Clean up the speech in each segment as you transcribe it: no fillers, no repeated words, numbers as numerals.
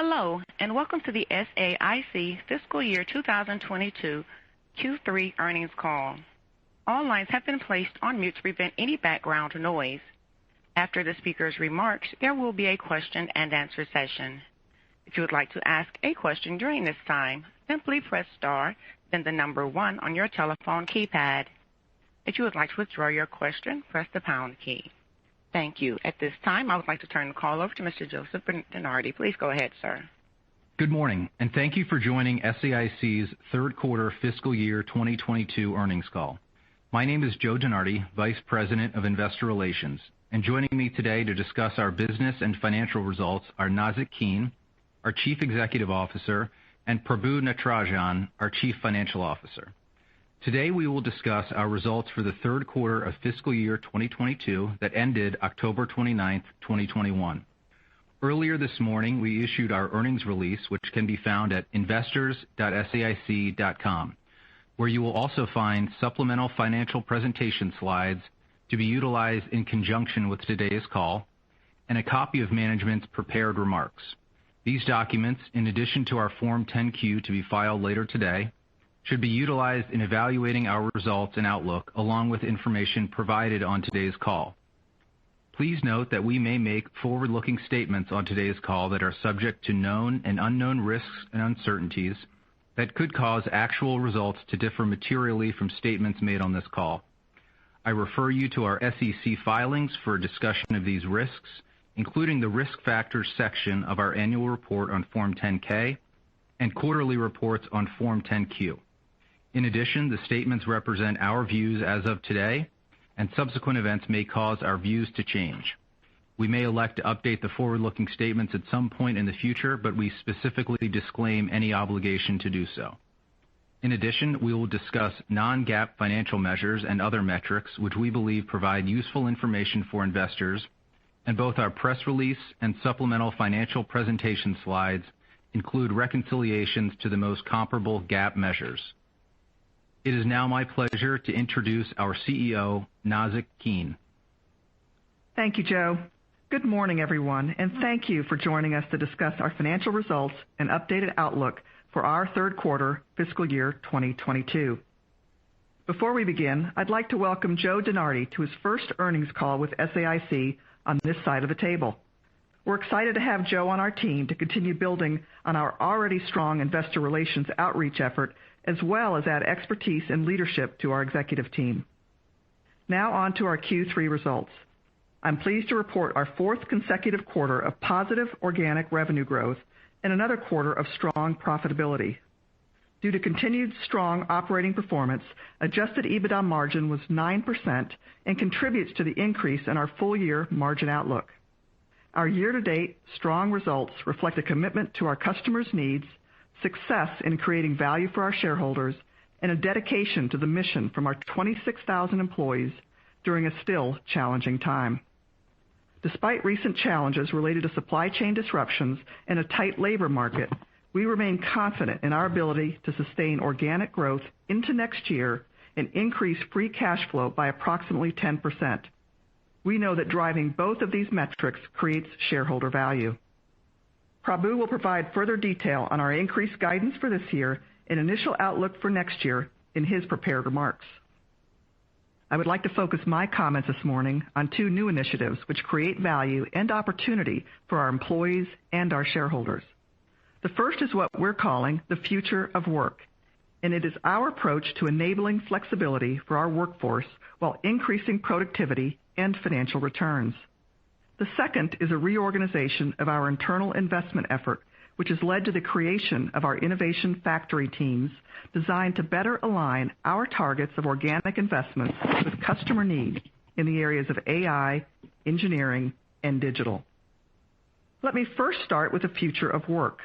Hello, and welcome to the SAIC Fiscal Year 2022 Q3 earnings call. All lines have been placed on mute to prevent any background noise. After the speaker's remarks, there will be a question-and-answer session. If you would like to ask a question during this time, simply press star, then the number 1 on your telephone keypad. If you would like to withdraw your question, press the pound key. Thank you. At this time, I would like to turn the call over to Mr. Joseph Bernardi. Please go ahead, sir. Good morning, and thank you for joining SAIC's third quarter fiscal year 2022 earnings call. My name is Joe DeNardi, Vice President of Investor Relations, and joining me today to discuss our business and financial results are Nazzic Keene, our Chief Executive Officer, and Prabu Natarajan, our Chief Financial Officer. Today, we will discuss our results for the third quarter of fiscal year 2022 that ended October 29, 2021. Earlier this morning, we issued our earnings release, which can be found at investors.saic.com, where you will also find supplemental financial presentation slides to be utilized in conjunction with today's call and a copy of management's prepared remarks. These documents, in addition to our Form 10-Q to be filed later today, should be utilized in evaluating our results and outlook, along with information provided on today's call. Please note that we may make forward-looking statements on today's call that are subject to known and unknown risks and uncertainties that could cause actual results to differ materially from statements made on this call. I refer you to our SEC filings for a discussion of these risks, including the Risk Factors section of our annual report on Form 10-K and quarterly reports on Form 10-Q. In addition, the statements represent our views as of today, and subsequent events may cause our views to change. We may elect to update the forward-looking statements at some point in the future, but we specifically disclaim any obligation to do so. In addition, we will discuss non-GAAP financial measures and other metrics which we believe provide useful information for investors, and both our press release and supplemental financial presentation slides include reconciliations to the most comparable GAAP measures. It is now my pleasure to introduce our CEO, Nazzic Keene. Thank you, Joe. Good morning, everyone, and thank you for joining us to discuss our financial results and updated outlook for our third quarter fiscal year 2022. Before we begin, I'd like to welcome Joe DeNardi to his first earnings call with SAIC on this side of the table. We're excited to have Joe on our team to continue building on our already strong investor relations outreach effort, as well as add expertise and leadership to our executive team. Now on to our Q3 results. I'm pleased to report our fourth consecutive quarter of positive organic revenue growth and another quarter of strong profitability. Due to continued strong operating performance, adjusted EBITDA margin was 9% and contributes to the increase in our full-year margin outlook. Our year-to-date strong results reflect a commitment to our customers' needs, success in creating value for our shareholders, and a dedication to the mission from our 26,000 employees during a still challenging time. Despite recent challenges related to supply chain disruptions and a tight labor market, we remain confident in our ability to sustain organic growth into next year and increase free cash flow by approximately 10%. We know that driving both of these metrics creates shareholder value. Prabu will provide further detail on our increased guidance for this year and initial outlook for next year in his prepared remarks. I would like to focus my comments this morning on two new initiatives which create value and opportunity for our employees and our shareholders. The first is what we're calling the future of work, and it is our approach to enabling flexibility for our workforce while increasing productivity and financial returns. The second is a reorganization of our internal investment effort, which has led to the creation of our innovation factory teams designed to better align our targets of organic investments with customer needs in the areas of AI, engineering, and digital. Let me first start with the future of work.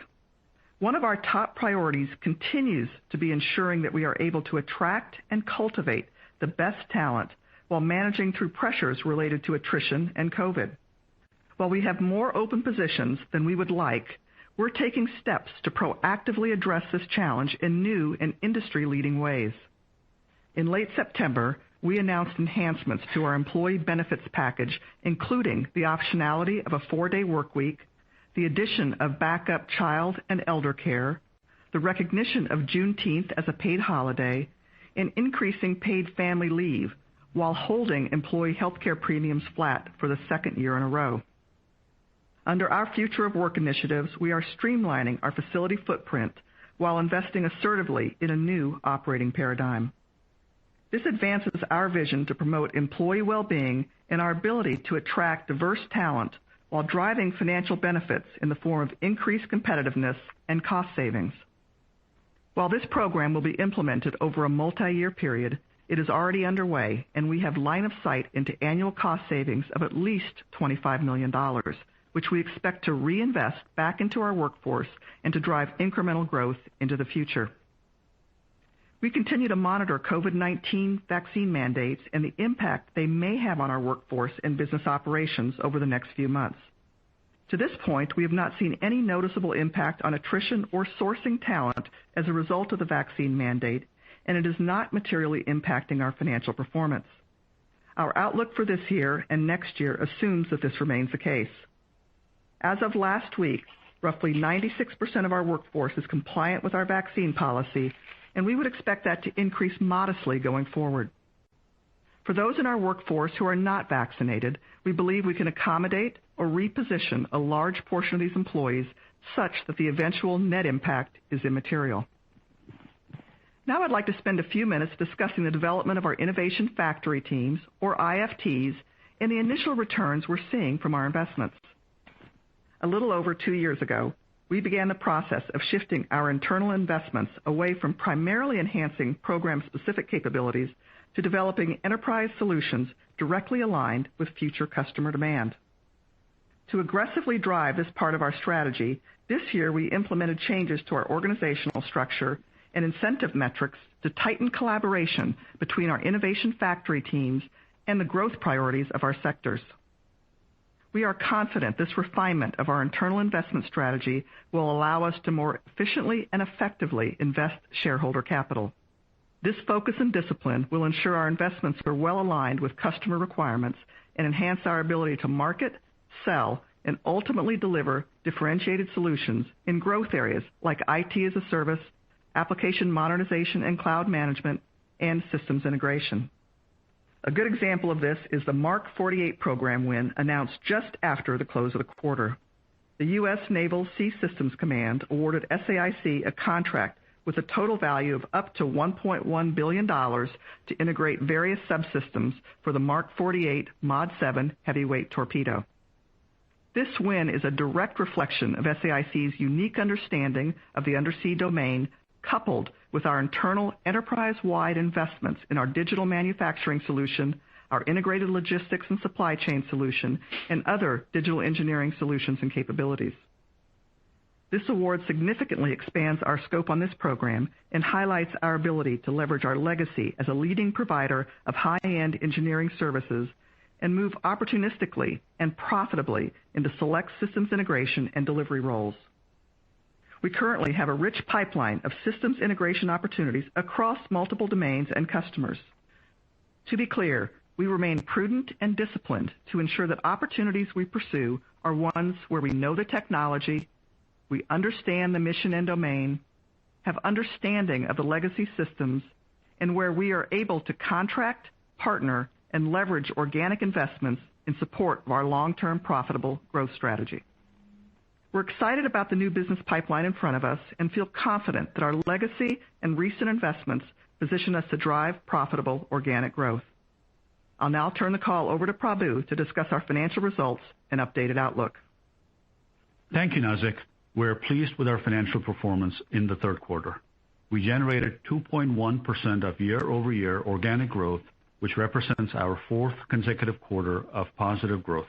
One of our top priorities continues to be ensuring that we are able to attract and cultivate the best talent while managing through pressures related to attrition and COVID. While we have more open positions than we would like, we're taking steps to proactively address this challenge in new and industry-leading ways. In late September, we announced enhancements to our employee benefits package, including the optionality of a 4-day workweek, the addition of backup child and elder care, the recognition of Juneteenth as a paid holiday, and increasing paid family leave while holding employee health care premiums flat for the second year in a row. Under our Future of Work initiatives, we are streamlining our facility footprint while investing assertively in a new operating paradigm. This advances our vision to promote employee well-being and our ability to attract diverse talent while driving financial benefits in the form of increased competitiveness and cost savings. While this program will be implemented over a multi-year period, it is already underway, and we have line of sight into annual cost savings of at least $25 million, which we expect to reinvest back into our workforce and to drive incremental growth into the future. We continue to monitor COVID-19 vaccine mandates and the impact they may have on our workforce and business operations over the next few months. To this point, we have not seen any noticeable impact on attrition or sourcing talent as a result of the vaccine mandate, and it is not materially impacting our financial performance. Our outlook for this year and next year assumes that this remains the case. As of last week, roughly 96% of our workforce is compliant with our vaccine policy, and we would expect that to increase modestly going forward. For those in our workforce who are not vaccinated, we believe we can accommodate or reposition a large portion of these employees such that the eventual net impact is immaterial. Now I'd like to spend a few minutes discussing the development of our Innovation Factory teams, or IFTs, and the initial returns we're seeing from our investments. A little over 2 years ago, we began the process of shifting our internal investments away from primarily enhancing program-specific capabilities to developing enterprise solutions directly aligned with future customer demand. To aggressively drive this part of our strategy, this year we implemented changes to our organizational structure and incentive metrics to tighten collaboration between our Innovation Factory teams and the growth priorities of our sectors. We are confident this refinement of our internal investment strategy will allow us to more efficiently and effectively invest shareholder capital. This focus and discipline will ensure our investments are well aligned with customer requirements and enhance our ability to market, sell, and ultimately deliver differentiated solutions in growth areas like IT as a service, application modernization and cloud management, and systems integration. A good example of this is the Mark 48 program win announced just after the close of the quarter. The U.S. Naval Sea Systems Command awarded SAIC a contract with a total value of up to $1.1 billion to integrate various subsystems for the Mark 48 Mod 7 heavyweight torpedo. This win is a direct reflection of SAIC's unique understanding of the undersea domain, coupled with our internal enterprise-wide investments in our digital manufacturing solution, our integrated logistics and supply chain solution, and other digital engineering solutions and capabilities. This award significantly expands our scope on this program and highlights our ability to leverage our legacy as a leading provider of high-end engineering services and move opportunistically and profitably into select systems integration and delivery roles. We currently have a rich pipeline of systems integration opportunities across multiple domains and customers. To be clear, we remain prudent and disciplined to ensure that opportunities we pursue are ones where we know the technology, we understand the mission and domain, have understanding of the legacy systems, and where we are able to contract, partner, and leverage organic investments in support of our long-term profitable growth strategy. We're excited about the new business pipeline in front of us and feel confident that our legacy and recent investments position us to drive profitable organic growth. I'll now turn the call over to Prabu to discuss our financial results and updated outlook. Thank you, Nazzic. We're pleased with our financial performance in the third quarter. We generated 2.1% of year-over-year organic growth, which represents our fourth consecutive quarter of positive growth.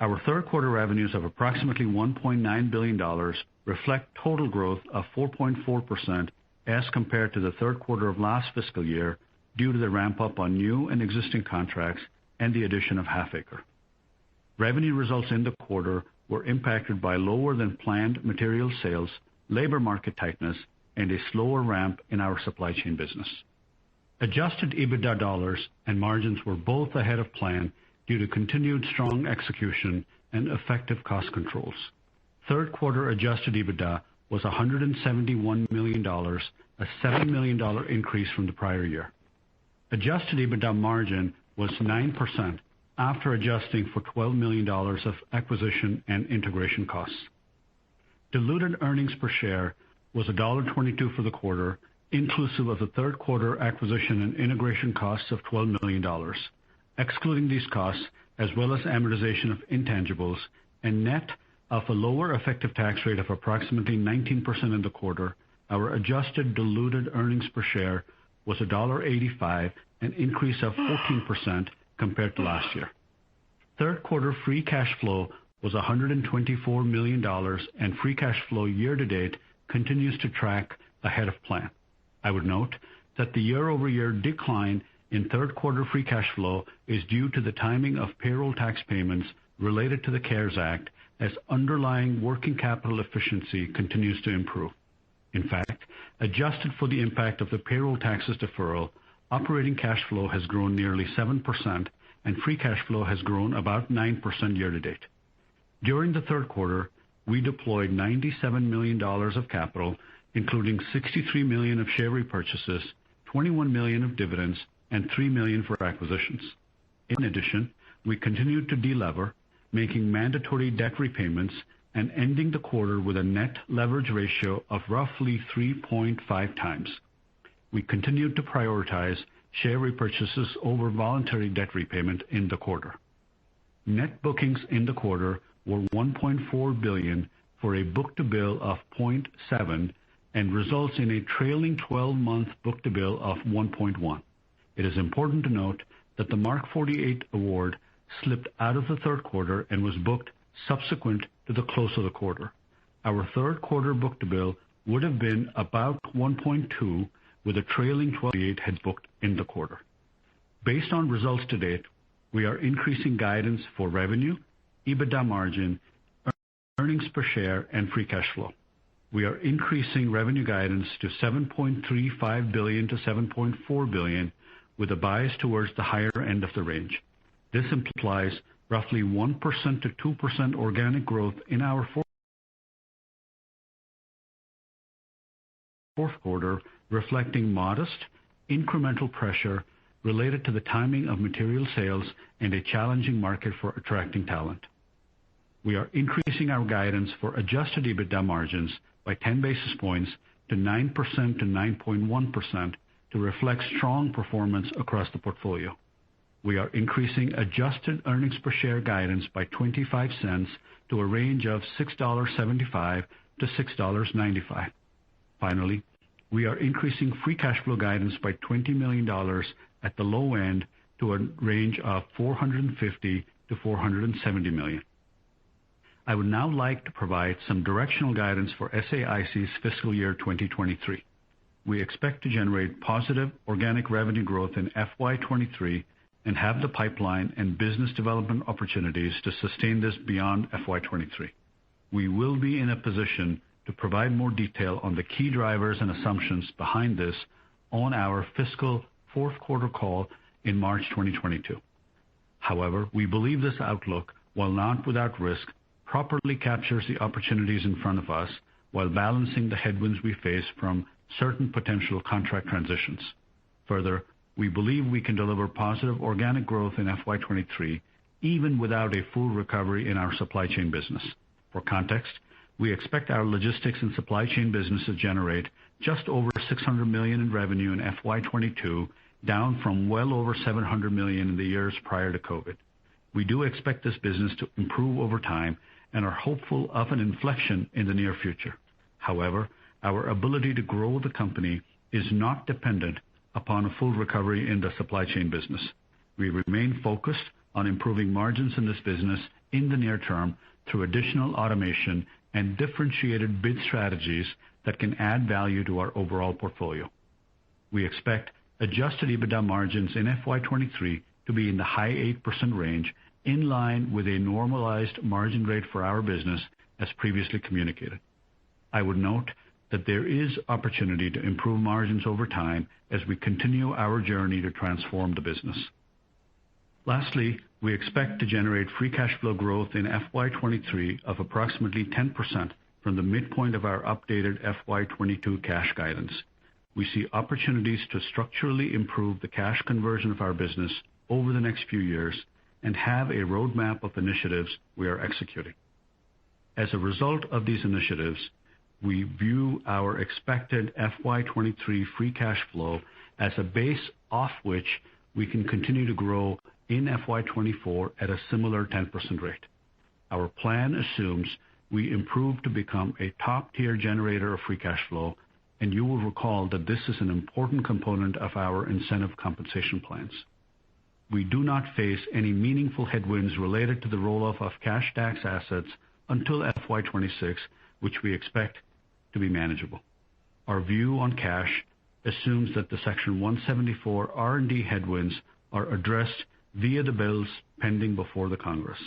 Our third quarter revenues of approximately $1.9 billion reflect total growth of 4.4% as compared to the third quarter of last fiscal year due to the ramp-up on new and existing contracts and the addition of Halfaker. Revenue results in the quarter were impacted by lower than planned material sales, labor market tightness, and a slower ramp in our supply chain business. Adjusted EBITDA dollars and margins were both ahead of plan due to continued strong execution and effective cost controls. Third quarter adjusted EBITDA was $171 million, a $7 million increase from the prior year. Adjusted EBITDA margin was 9% after adjusting for $12 million of acquisition and integration costs. Diluted earnings per share was $1.22 for the quarter, inclusive of the third quarter acquisition and integration costs of $12 million. Excluding these costs, as well as amortization of intangibles and net of a lower effective tax rate of approximately 19% in the quarter, our adjusted diluted earnings per share was $1.85, an increase of 14% compared to last year. Third quarter free cash flow was $124 million, and free cash flow year to date continues to track ahead of plan. I would note that the year-over-year decline in third quarter free cash flow is due to the timing of payroll tax payments related to the CARES Act, as underlying working capital efficiency continues to improve. In fact, adjusted for the impact of the payroll taxes deferral, operating cash flow has grown nearly 7%, and free cash flow has grown about 9% year to date. During the third quarter, we deployed $97 million of capital, including $63 million of share repurchases, $21 million of dividends, and $3 million for acquisitions. In addition, we continued to delever, making mandatory debt repayments and ending the quarter with a net leverage ratio of roughly 3.5 times. We continued to prioritize share repurchases over voluntary debt repayment in the quarter. Net bookings in the quarter were $1.4 billion for a book-to-bill of 0.7 and results in a trailing 12-month book-to-bill of 1.1. It is important to note that the Mark 48 award slipped out of the third quarter and was booked subsequent to the close of the quarter. Our third quarter book-to-bill would have been about 1.2 with a trailing 12 had booked in the quarter. Based on results to date, we are increasing guidance for revenue, EBITDA margin, earnings per share, and free cash flow. We are increasing revenue guidance to $7.35 billion to $7.4 billion, with a bias towards the higher end of the range. This implies roughly 1% to 2% organic growth in our fourth quarter, reflecting modest incremental pressure related to the timing of material sales and a challenging market for attracting talent. We are increasing our guidance for adjusted EBITDA margins by 10 basis points to 9% to 9.1% to reflect strong performance across the portfolio. We are increasing adjusted earnings per share guidance by 25 cents to a range of $6.75 to $6.95. Finally, we are increasing free cash flow guidance by $20 million at the low end to a range of $450 to $470 million. I would now like to provide some directional guidance for SAIC's fiscal year 2023. We expect to generate positive organic revenue growth in FY23 and have the pipeline and business development opportunities to sustain this beyond FY23. We will be in a position to provide more detail on the key drivers and assumptions behind this on our fiscal fourth quarter call in March 2022. However, we believe this outlook, while not without risk, properly captures the opportunities in front of us while balancing the headwinds we face from certain potential contract transitions. Further, we believe we can deliver positive organic growth in FY23 even without a full recovery in our supply chain business. For context, we expect our logistics and supply chain business to generate just over $600 million in revenue in FY22, down from well over $700 million in the years prior to COVID. We do expect this business to improve over time and are hopeful of an inflection in the near future. However, our ability to grow the company is not dependent upon a full recovery in the supply chain business. We remain focused on improving margins in this business in the near term through additional automation and differentiated bid strategies that can add value to our overall portfolio. We expect adjusted EBITDA margins in FY23 to be in the high 8% range, in line with a normalized margin rate for our business as previously communicated. I would note that there is opportunity to improve margins over time as we continue our journey to transform the business. Lastly, We expect to generate free cash flow growth in FY23 of approximately 10% from the midpoint of our updated FY22 cash guidance. We see opportunities to structurally improve the cash conversion of our business over the next few years and have a roadmap of initiatives we are executing. As a result of these initiatives, we view our expected FY23 free cash flow as a base off which we can continue to grow in FY24 at a similar 10% rate. Our plan assumes we improve to become a top-tier generator of free cash flow, and you will recall that this is an important component of our incentive compensation plans. We do not face any meaningful headwinds related to the roll-off of cash tax assets until FY26, which we expect to be manageable. Our view on cash assumes that the Section 174 R&D headwinds are addressed via the bills pending before the Congress.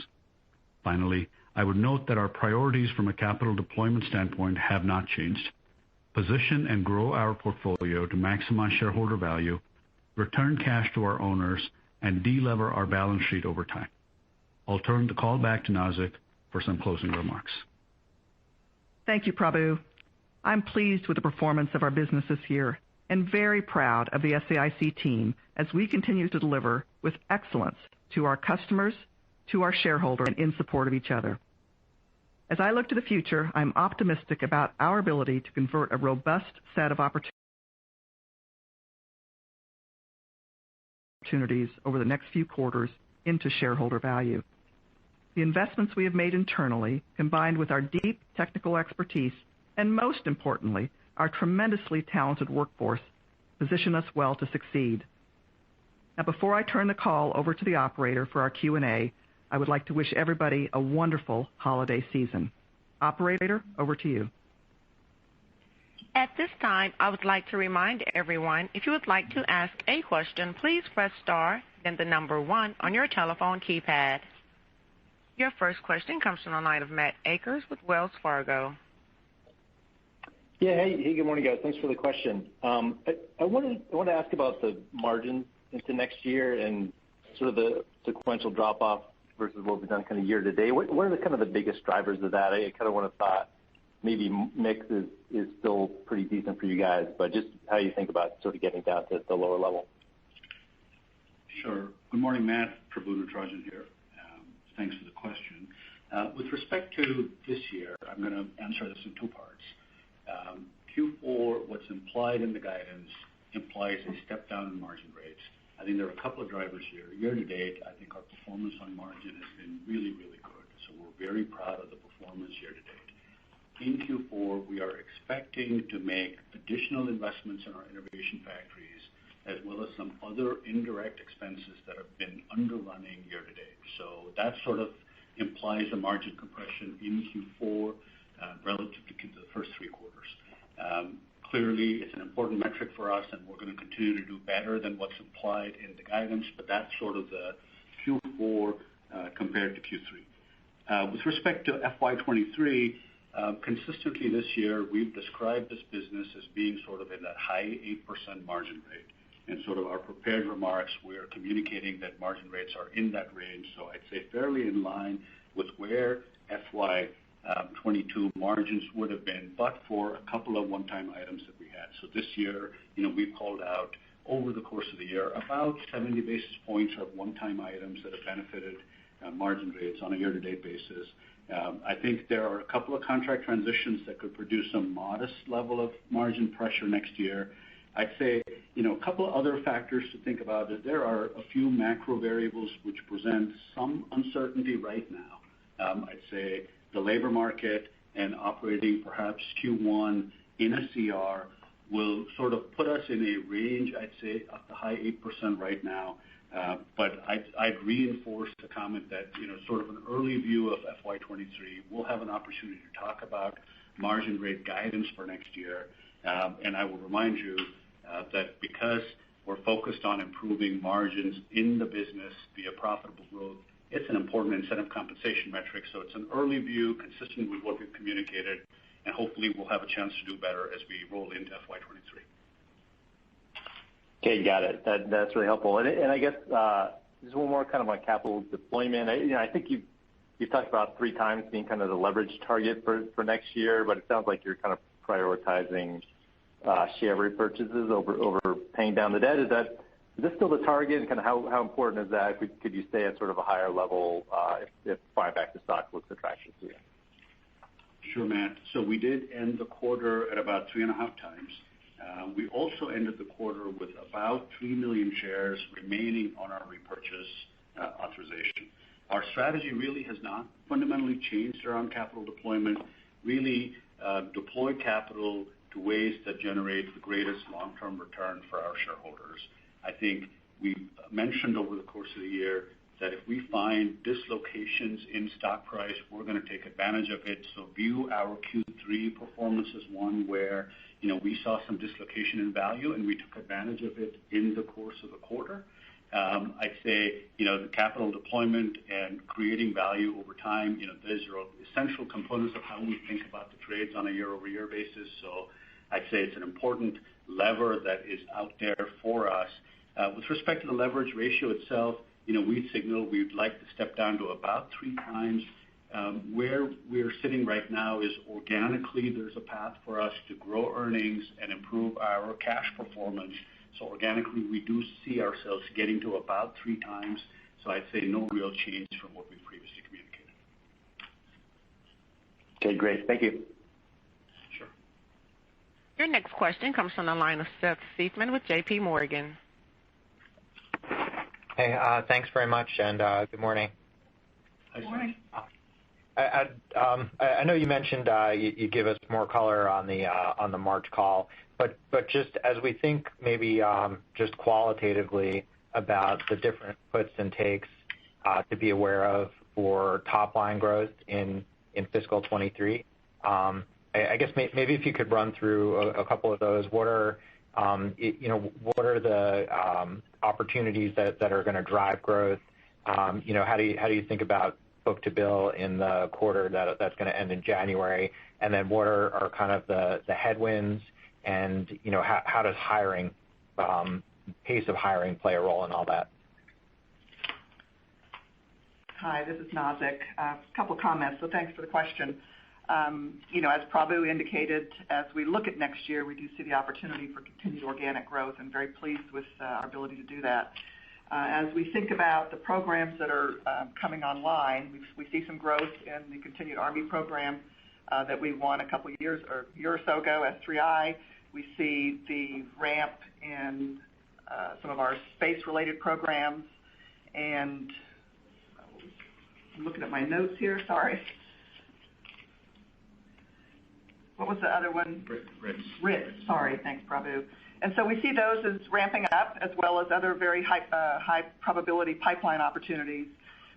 Finally, I would note that our priorities from a capital deployment standpoint have not changed. Position and grow our portfolio to maximize shareholder value, return cash to our owners, and de-lever our balance sheet over time. I'll turn the call back to Nazzic for some closing remarks. Thank you, Prabu. I'm pleased with the performance of our business this year and very proud of the SAIC team as we continue to deliver with excellence to our customers, to our shareholders, and in support of each other. As I look to the future, I'm optimistic about our ability to convert a robust set of opportunities over the next few quarters into shareholder value. The investments we have made internally, combined with our deep technical expertise, and most importantly, our tremendously talented workforce, position us well to succeed. Now, before I turn the call over to the operator for our Q&A, I would like to wish everybody a wonderful holiday season. Operator, over to you. At this time, I would like to remind everyone, if you would like to ask a question, please press star, then the number 1 on your telephone keypad. Your first question comes from the line of Matt Akers with Wells Fargo. Yeah, hey, good morning, guys. Thanks for the question. I want to ask about the margins into next year and sort of the sequential drop-off versus what we've done kind of year to date. What are the kind of the biggest drivers of that? I kind of would have thought maybe mix is still pretty decent for you guys, but just how you think about sort of getting down to the lower level. Sure. Good morning, Matt. Prabu Natarajan here. Thanks for the question. With respect to this year, I'm going to answer this in two parts. Q4, what's implied in the guidance implies a step down in margin rates. I think there are a couple of drivers here. Year to date, I think our performance on margin has been really, really good. So we're very proud of the performance year to date. In Q4, we are expecting to make additional investments in our innovation factories, as well as some other indirect expenses that have been underrunning year to date. So that sort of implies a margin compression in Q4 relative to the first three quarters. Clearly, it's an important metric for us, and we're going to continue to do better than what's implied in the guidance, but that's sort of the Q4 compared to Q3. With respect to FY23, consistently this year, we've described this business as being sort of in that high 8% margin rate. And sort of our prepared remarks, we're communicating that margin rates are in that range. So I'd say fairly in line with where FY22 margins would have been, but for a couple of one-time items that we had. So this year, we've called out over the course of the year about 70 basis points of one-time items that have benefited margin rates on a year-to-date basis. I think there are a couple of contract transitions that could produce some modest level of margin pressure next year. I'd say, a couple of other factors to think about is there are a few macro variables which present some uncertainty right now. I'd say the labor market and operating perhaps Q1 in a CR will sort of put us in a range, I'd say, of the high 8% right now. But I'd reinforce the comment that, sort of an early view of FY23, we'll have an opportunity to talk about margin rate guidance for next year. And I will remind you that because we're focused on improving margins in the business via profitable growth, it's an important incentive compensation metric. So it's an early view consistent with what we've communicated, and hopefully we'll have a chance to do better as we roll into FY23. Okay, got it. That's really helpful. And I guess Just one more kind of on capital deployment. I think you've talked about 3 times being kind of the leverage target for next year, but it sounds like you're kind of prioritizing share repurchases over paying down the debt. Is this still the target, and kind of how important is that? Could you stay at sort of a higher level if buying back the stock looks attractive to you? Sure, Matt. So we did end the quarter at about 3.5 times. We also ended the quarter with about 3 million shares remaining on our repurchase authorization. Our strategy really has not fundamentally changed around capital deployment, really deploy capital to ways that generate the greatest long-term return for our shareholders. I think we mentioned over the course of the year that if we find dislocations in stock price, we're going to take advantage of it. So view our Q3 performance as one where we saw some dislocation in value, and we took advantage of it in the course of the quarter. I'd say the capital deployment and creating value over time, those are essential components of how we think about the trades on a year-over-year basis. So I'd say it's an important lever that is out there for us. With respect to the leverage ratio itself, we'd signal we'd like to step down to about 3 times. Where we're sitting right now is organically there's a path for us to grow earnings and improve our cash performance. So organically, we do see ourselves getting to about 3 times. So I'd say no real change from what we previously communicated. Okay, great. Thank you. Sure. Your next question comes from the line of Seth Seifman with J.P. Morgan. Hey, thanks very much, and good morning. Good morning. I know you mentioned you give us more color on the March call, but just as we think maybe just qualitatively about the different puts and takes to be aware of for top line growth in fiscal 23, I guess maybe if you could run through a couple of those. What are the opportunities that are going to drive growth? How do you think about book-to-bill in the quarter that's going to end in January? And then what are kind of the headwinds, and how does pace of hiring play a role in all that? Hi, this is Nazzic. A couple of comments, so thanks for the question. As Prabu indicated, as we look at next year, we do see the opportunity for continued organic growth, and very pleased with our ability to do that. As we think about the programs that are coming online, we see some growth in the continued Army program that we won a year or so ago, S3I. We see the ramp in some of our space-related programs, and I'm looking at my notes here. Sorry. What was the other one? RITS. Sorry. Thanks, Prabu. And so we see those as ramping up, as well as other very high probability pipeline opportunities.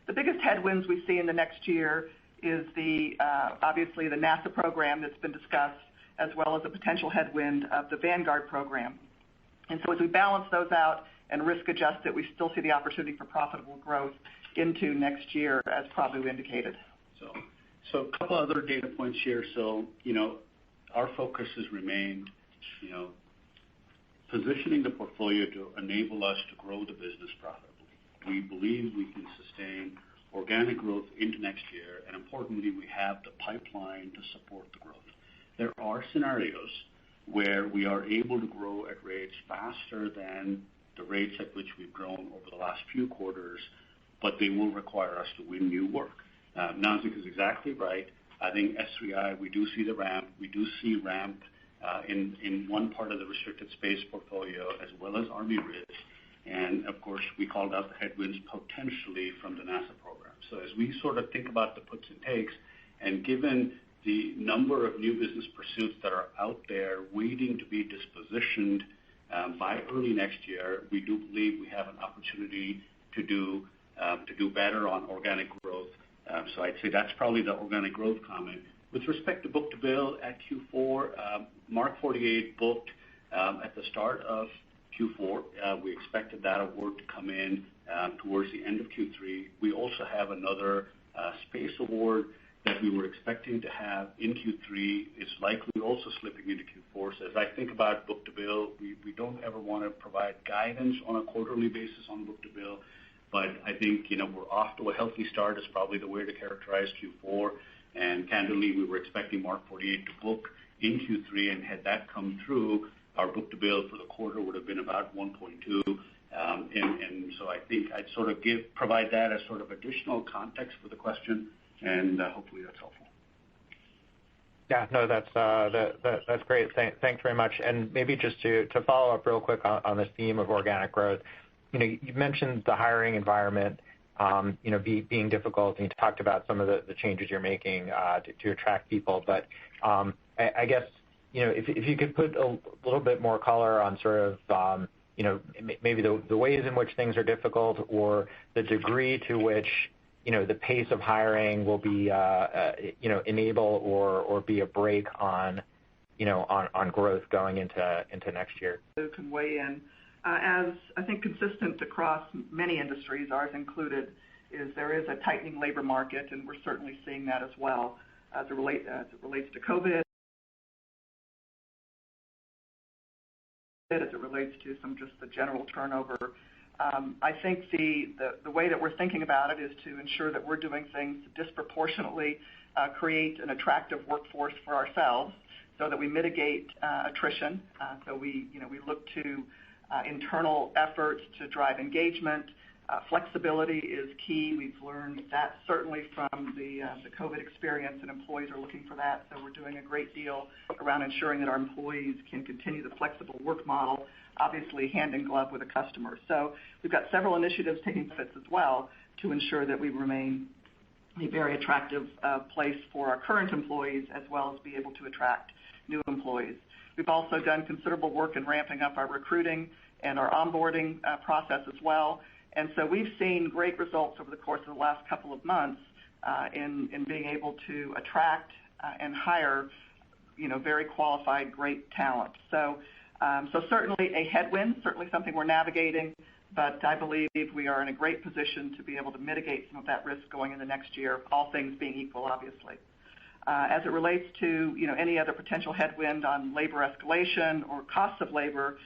The biggest headwinds we see in the next year is obviously the NASA program that's been discussed, as well as a potential headwind of the Vanguard program. And so as we balance those out and risk adjust it, we still see the opportunity for profitable growth into next year, as Prabu indicated. So a couple other data points here. So, our focus has remained, positioning the portfolio to enable us to grow the business profitably. We believe we can sustain organic growth into next year, and importantly, we have the pipeline to support the growth. There are scenarios where we are able to grow at rates faster than the rates at which we've grown over the last few quarters, but they will require us to win new work. Nazzic is exactly right. I think S3I, we do see the ramp. We do see ramp in one part of the restricted space portfolio, as well as Army RITS. And, of course, we called out the headwinds potentially from the NASA program. So as we sort of think about the puts and takes, and given the number of new business pursuits that are out there waiting to be dispositioned by early next year, we do believe we have an opportunity to do better on organic growth. So I'd say that's probably the organic growth comment. With respect to book-to-bill at Q4, Mark 48 booked at the start of Q4. We expected that award to come in towards the end of Q3. We also have another space award that we were expecting to have in Q3. It's likely also slipping into Q4. So as I think about book-to-bill, we don't ever want to provide guidance on a quarterly basis on book-to-bill, But I think, we're off to a healthy start is probably the way to characterize Q4. And candidly, we were expecting Mark 48 to book in Q3, and had that come through, our book-to-bill for the quarter would have been about 1.2. And so I think I'd sort of provide that as sort of additional context for the question, and hopefully that's helpful. Yeah, no, that's great. Thanks very much. And maybe just to follow up real quick on this theme of organic growth, you mentioned the hiring environment, being difficult, and you talked about some of the changes you're making to attract people. But I guess, if you could put a little bit more color on sort of, maybe the ways in which things are difficult, or the degree to which the pace of hiring will be, enable or be a brake on growth going into next year. Can weigh in. As I think consistent across many industries, ours included, is there is a tightening labor market, and we're certainly seeing that as well as it relates to COVID, as it relates to just the general turnover. I think the way that we're thinking about it is to ensure that we're doing things to disproportionately create an attractive workforce for ourselves, so that we mitigate attrition. So we look to internal efforts to drive engagement. Flexibility is key. We've learned that certainly from the COVID experience, and employees are looking for that. So we're doing a great deal around ensuring that our employees can continue the flexible work model, obviously hand in glove with the customer. So we've got several initiatives taking place as well to ensure that we remain a very attractive place for our current employees, as well as be able to attract new employees. We've also done considerable work in ramping up our recruiting and our onboarding process as well. And so we've seen great results over the course of the last couple of months in being able to attract and hire, very qualified, great talent. So certainly a headwind, certainly something we're navigating, but I believe we are in a great position to be able to mitigate some of that risk going into next year, all things being equal, obviously. As it relates to, any other potential headwind on labor escalation or cost of labor,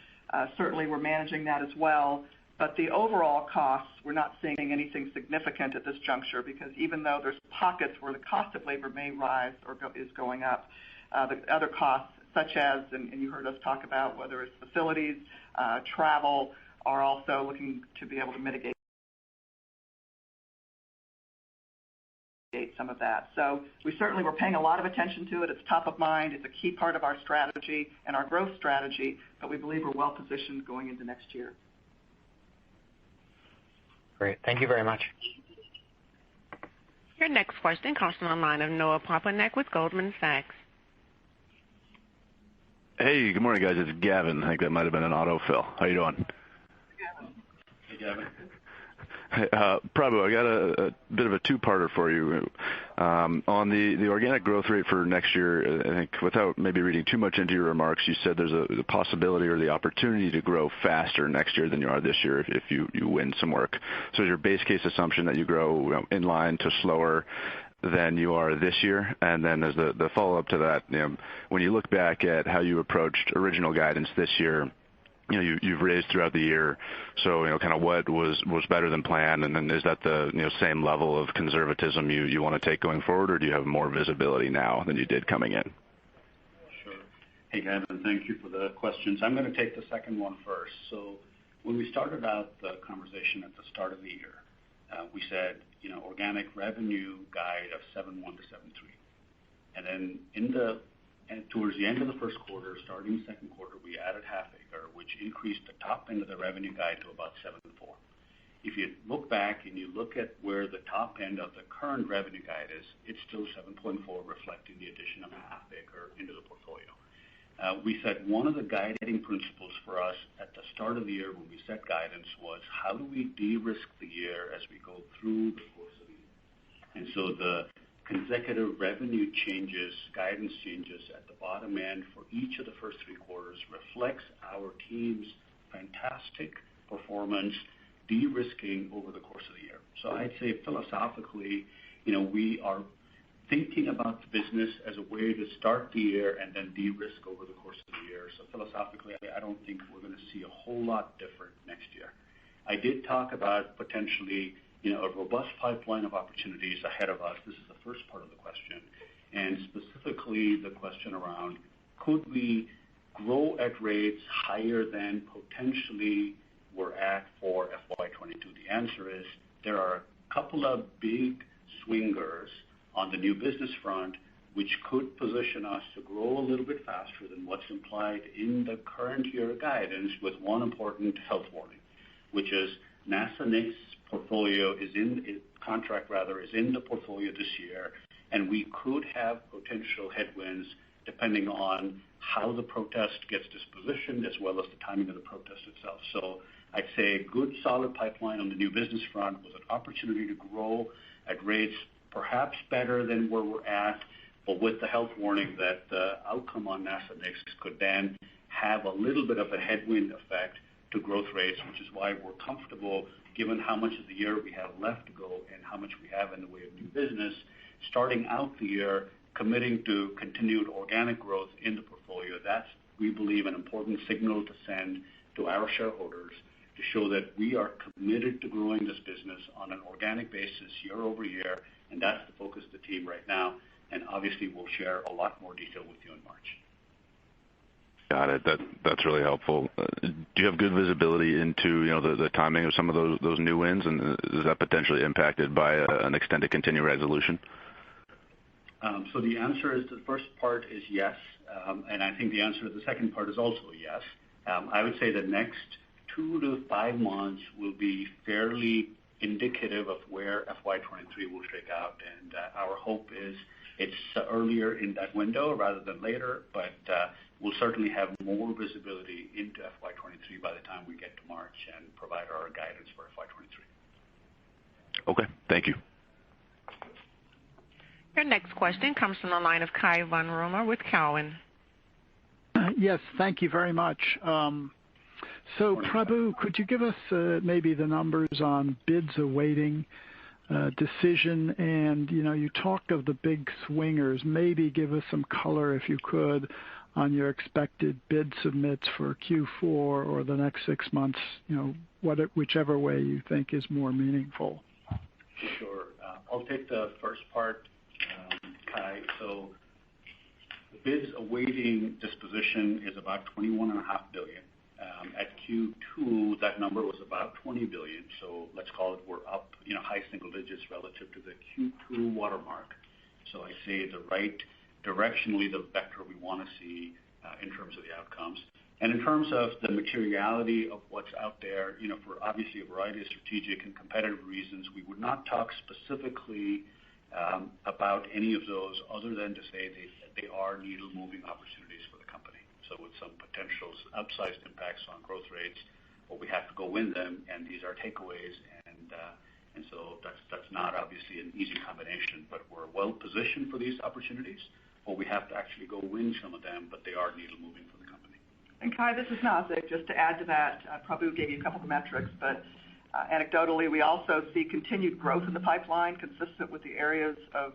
certainly we're managing that as well. But the overall costs, we're not seeing anything significant at this juncture, because even though there's pockets where the cost of labor may rise or is going up, the other costs, such as, and you heard us talk about, whether it's facilities, travel, are also looking to be able to mitigate some of that. So we're paying a lot of attention to it. It's top of mind. It's a key part of our strategy and our growth strategy, but we believe we're well positioned going into next year. Great. Thank you very much. Your next question comes from the line of Noah Poponak with Goldman Sachs. Hey, good morning, guys. It's Gavin. I think that might have been an autofill. How you doing? Hey, Gavin. Hey, Prabhu, I got a bit of a two-parter for you. On the organic growth rate for next year, I think without maybe reading too much into your remarks, you said there's a possibility or the opportunity to grow faster next year than you are this year if you win some work. So is your base case assumption that you grow in line to slower than you are this year? And then as the follow-up to that, when you look back at how you approached original guidance this year, you've raised throughout the year. So, kind of what was better than planned, and then is that the same level of conservatism you want to take going forward, or do you have more visibility now than you did coming in? Sure. Hey, Gavin, thank you for the questions. I'm going to take the second one first. So when we started out the conversation at the start of the year, we said, organic revenue guide of 7.1 to 7.3. And then towards the end of the first quarter, starting second quarter, we added Halfaker, which increased the top end of the revenue guide to about 7.4. If you look back and you look at where the top end of the current revenue guide is, it's still 7.4, reflecting the addition of Halfaker into the portfolio. We said one of the guiding principles for us at the start of the year when we set guidance was, how do we de-risk the year as we go through the course of the year? And so the consecutive revenue changes, guidance changes at the bottom end for each of the first three quarters reflects our team's fantastic performance de-risking over the course of the year. So I'd say philosophically, we are thinking about the business as a way to start the year and then de-risk over the course of the year. So philosophically, I don't think we're going to see a whole lot different next year. I did talk about potentially a robust pipeline of opportunities ahead of us. This is the first part of the question, and specifically the question around could we grow at rates higher than potentially we're at for FY22? The answer is there are a couple of big swingers on the new business front which could position us to grow a little bit faster than what's implied in the current year guidance, with one important health warning, which is NASA NICS contract is in the portfolio this year, and we could have potential headwinds depending on how the protest gets dispositioned as well as the timing of the protest itself. So I'd say a good solid pipeline on the new business front with an opportunity to grow at rates perhaps better than where we're at, but with the health warning that the outcome on NASA NICS could then have a little bit of a headwind effect to growth rates, which is why we're comfortable, given how much of the year we have left to go and how much we have in the way of new business, starting out the year committing to continued organic growth in the portfolio. That's, we believe, an important signal to send to our shareholders to show that we are committed to growing this business on an organic basis year over year, and that's the focus of the team right now. And obviously, we'll share a lot more detail with you in March. Got it. That's really helpful. Do you have good visibility into the timing of some of those new wins, and is that potentially impacted by an extended continuing resolution? So the answer is the first part is yes, and I think the answer to the second part is also yes. I would say the next 2 to 5 months will be fairly indicative of where FY23 will shake out, and our hope is it's earlier in that window rather than later, but we'll certainly have more visibility into FY23 by the time we get to March and provide our guidance for FY23. Okay, thank you. Your next question comes from the line of Cai von Rumohr with Cowen. Yes, thank you very much. So, Prabu, could you give us maybe the numbers on bids awaiting decision? And, you talked of the big swingers. Maybe give us some color, if you could, on your expected bid submits for Q4 or the next 6 months, whichever way you think is more meaningful. Sure. I'll take the first part, Kai. So the bids awaiting disposition is about $21.5 billion. At Q2, that number was about $20 billion. So let's call it we're up, high single digits relative to the Q2 watermark. So I say directionally the vector we want to see in terms of the outcomes. And in terms of the materiality of what's out there, for obviously a variety of strategic and competitive reasons, we would not talk specifically about any of those other than to say they are needle-moving opportunities for the company. So with some potential outsized impacts on growth rates, but we have to go win them, and these are takeaways, and so that's not obviously an easy combination, but we're well positioned for these opportunities, but we have to actually go win some of them, but they are needle-moving for the company. And Kai, this is Nazzic. Just to add to that, Prabu gave you a couple of metrics, but anecdotally, we also see continued growth in the pipeline consistent with the areas of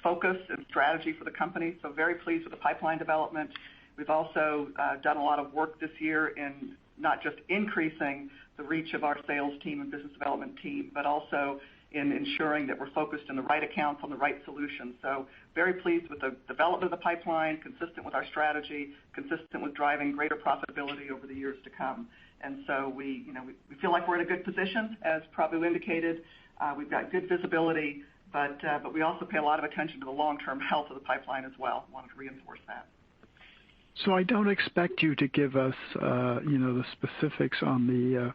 focus and strategy for the company. So very pleased with the pipeline development. We've also done a lot of work this year in not just increasing the reach of our sales team and business development team, but also in ensuring that we're focused on the right accounts on the right solutions. So very pleased with the development of the pipeline, consistent with our strategy, consistent with driving greater profitability over the years to come. And so we feel like we're in a good position, as Prabu indicated. We've got good visibility, but we also pay a lot of attention to the long-term health of the pipeline as well. Wanted to reinforce that. So I don't expect you to give us, the specifics on the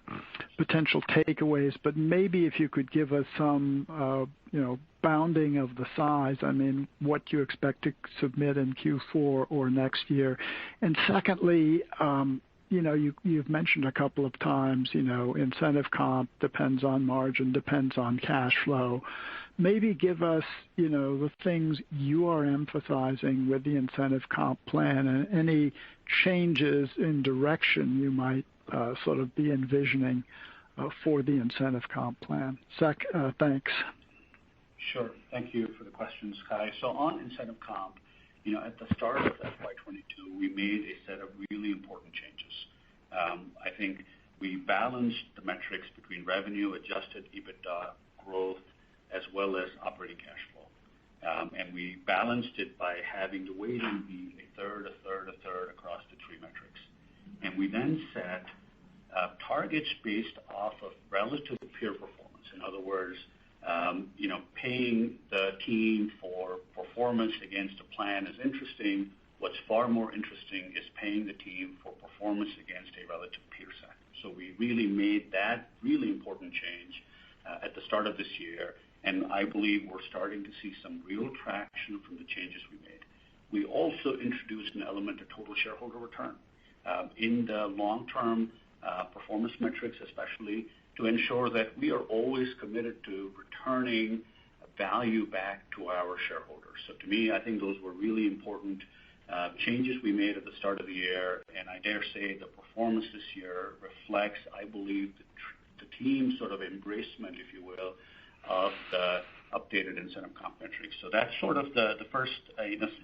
potential takeaways, but maybe if you could give us some, bounding of the size. I mean, what you expect to submit in Q4 or next year. And secondly, you've mentioned a couple of times, incentive comp depends on margin, depends on cash flow. Maybe give us, the things you are emphasizing with the incentive comp plan and any changes in direction you might sort of be envisioning for the incentive comp plan. Thanks. Sure. Thank you for the questions, Kai. So on incentive comp, at the start of FY22, we made a set of really important changes. I think we balanced the metrics between revenue, adjusted EBITDA growth, as well as operating cash flow. And we balanced it by having the weighting be a third across the three metrics. And we then set targets based off of relative peer performance. In other words, paying the team for performance against a plan is interesting. What's far more interesting is paying the team for performance against a relative peer set. So we really made that really important change at the start of this year, and I believe we're starting to see some real traction from the changes we made. We also introduced an element of total shareholder return in the long-term performance metrics, especially to ensure that we are always committed to returning value back to our shareholders. So to me, I think those were really important changes we made at the start of the year, and I dare say the performance this year reflects, I believe, the team's sort of embracement, if you will, of the updated incentive comp metrics. So that's sort of the first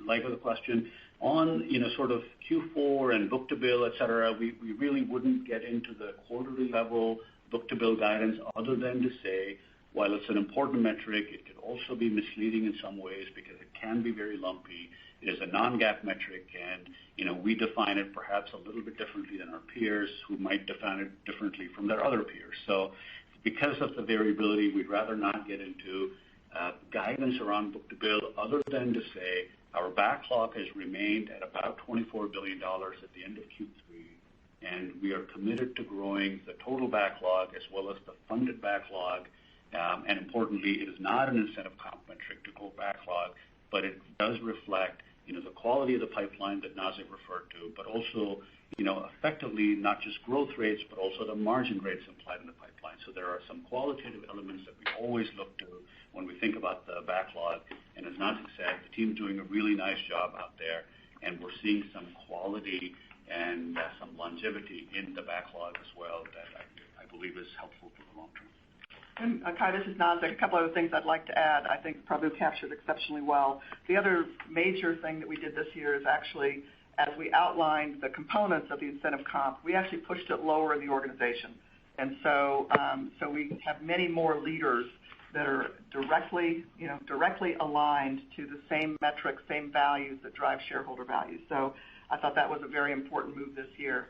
leg of the question. On sort of Q4 and book-to-bill, et cetera, we really wouldn't get into the quarterly level book-to-bill guidance other than to say, while it's an important metric, it could also be misleading in some ways because it can be very lumpy. It is a non-GAAP metric, and we define it perhaps a little bit differently than our peers who might define it differently from their other peers. So because of the variability, we'd rather not get into guidance around book-to-bill other than to say our backlog has remained at about $24 billion at the end of Q3, and we are committed to growing the total backlog as well as the funded backlog. And importantly, it is not an incentive comp metric to grow backlog, but it does reflect the quality of the pipeline that Nazzic referred to, but also effectively not just growth rates, but also the margin rates implied in the pipeline. So there are some qualitative elements that we always look to when we think about the backlog. And as Nazzic said, the team's doing a really nice job out there, and we're seeing some quality and some longevity in the backlog as well that I believe is helpful for the long term. And Kai, this is Nazzic. A couple other things I'd like to add. I think probably captured exceptionally well. The other major thing that we did this year is actually, as we outlined the components of the incentive comp, we actually pushed it lower in the organization. And so we have many more leaders that are directly aligned to the same metrics, same values that drive shareholder value. So I thought that was a very important move this year.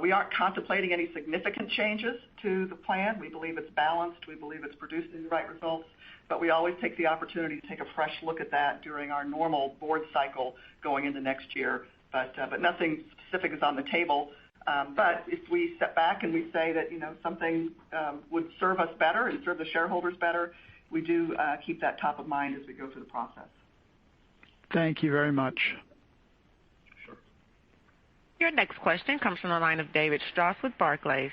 We aren't contemplating any significant changes to the plan. We believe it's balanced. We believe it's producing the right results. But we always take the opportunity to take a fresh look at that during our normal board cycle going into next year. But nothing specific is on the table. But if we step back and we say that something would serve us better and serve the shareholders better, we do keep that top of mind as we go through the process. Thank you very much. Sure. Your next question comes from the line of David Strauss with Barclays.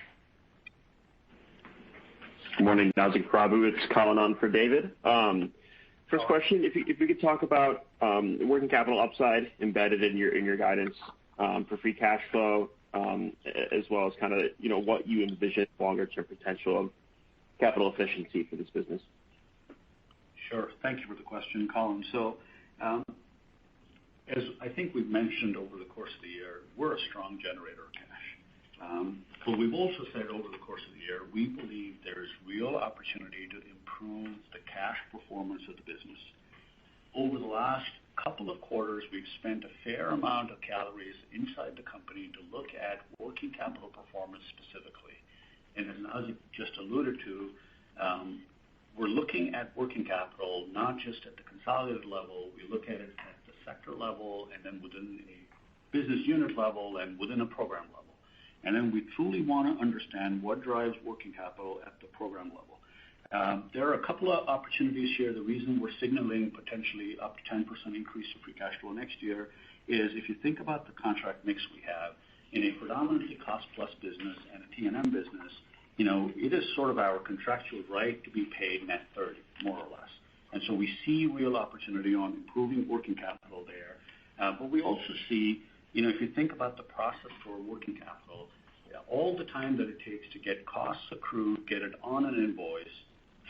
Good morning, Nazzic Prabhu. It's Colin on for David. First question, if we could talk about working capital upside embedded in your guidance for free cash flow, as well as kind of what you envision longer term potential of capital efficiency for this business. Sure. Thank you for the question, Colin. So as I think we've mentioned over the course of the year, we're a strong generator of cash. But we've also said over the course of the year, we believe there's real opportunity to improve the cash performance of the business. Over the last couple of quarters, we've spent a fair amount of calories inside the company to look at working capital performance specifically. And as Nazzic just alluded to, we're looking at working capital not just at the consolidated level. We look at it at the sector level and then within a business unit level and within a program level. And then we truly want to understand what drives working capital at the program level. There are a couple of opportunities here. The reason we're signaling potentially up to 10% increase in free cash flow next year is if you think about the contract mix we have in a predominantly cost-plus business and a T&M business, it is sort of our contractual right to be paid net 30, more or less. And so we see real opportunity on improving working capital there. But we also see, if you think about the process for working capital, all the time that it takes to get costs accrued, get it on an invoice,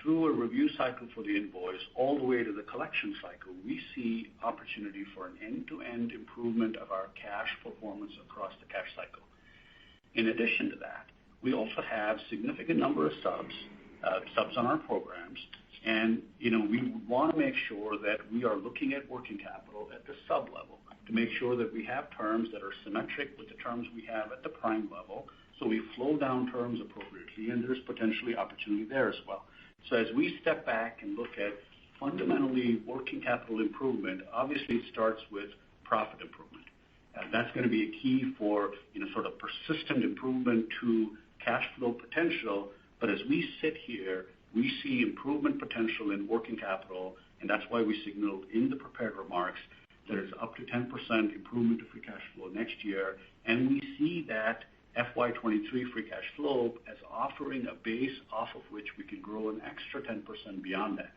through a review cycle for the invoice, all the way to the collection cycle, we see opportunity for an end-to-end improvement of our cash performance across the cash cycle. In addition to that, we also have significant number of subs on our programs. And, we want to make sure that we are looking at working capital at the sub level to make sure that we have terms that are symmetric with the terms we have at the prime level. So we flow down terms appropriately, and there's potentially opportunity there as well. So as we step back and look at fundamentally working capital improvement, obviously it starts with profit improvement. That's going to be a key for, sort of persistent improvement to cash flow potential. But as we sit here, we see improvement potential in working capital, and that's why we signaled in the prepared remarks that it's up to 10% improvement to free cash flow next year. And we see that FY23 free cash flow as offering a base off of which we can grow an extra 10% beyond that.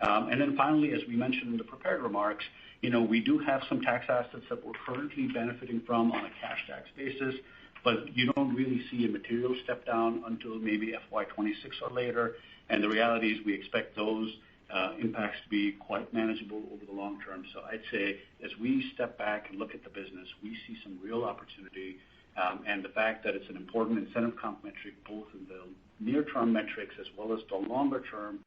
And then finally, as we mentioned in the prepared remarks, we do have some tax assets that we're currently benefiting from on a cash tax basis, but you don't really see a material step down until maybe FY26 or later. And the reality is we expect those impacts to be quite manageable over the long term. So I'd say as we step back and look at the business, we see some real opportunity. And the fact that it's an important incentive comp metric, both in the near-term metrics as well as the longer-term,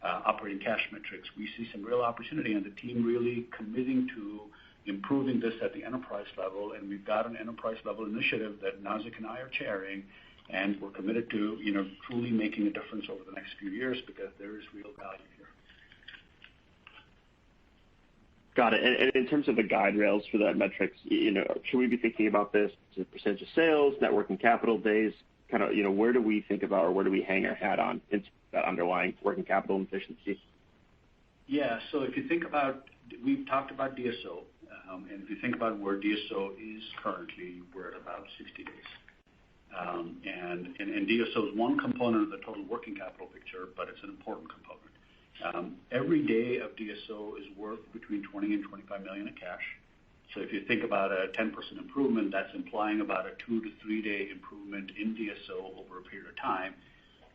operating cash metrics, we see some real opportunity, and the team really committing to improving this at the enterprise level. And we've got an enterprise level initiative that Nazzic and I are chairing, and we're committed to, truly making a difference over the next few years because there is real value here. Got it. And in terms of the guide rails for that metrics, should we be thinking about this as a percentage of sales, net working capital days, kind of, where do we think about or where do we hang our hat on into that underlying working capital efficiency? Yeah. So if you think about, we've talked about DSO, and if you think about where DSO is currently, we're at about 60 days. And DSO is one component of the total working capital picture, but it's an important component. Every day of DSO is worth between $20 and $25 million in cash. So if you think about a 10% improvement, that's implying about a 2 to 3 day improvement in DSO over a period of time.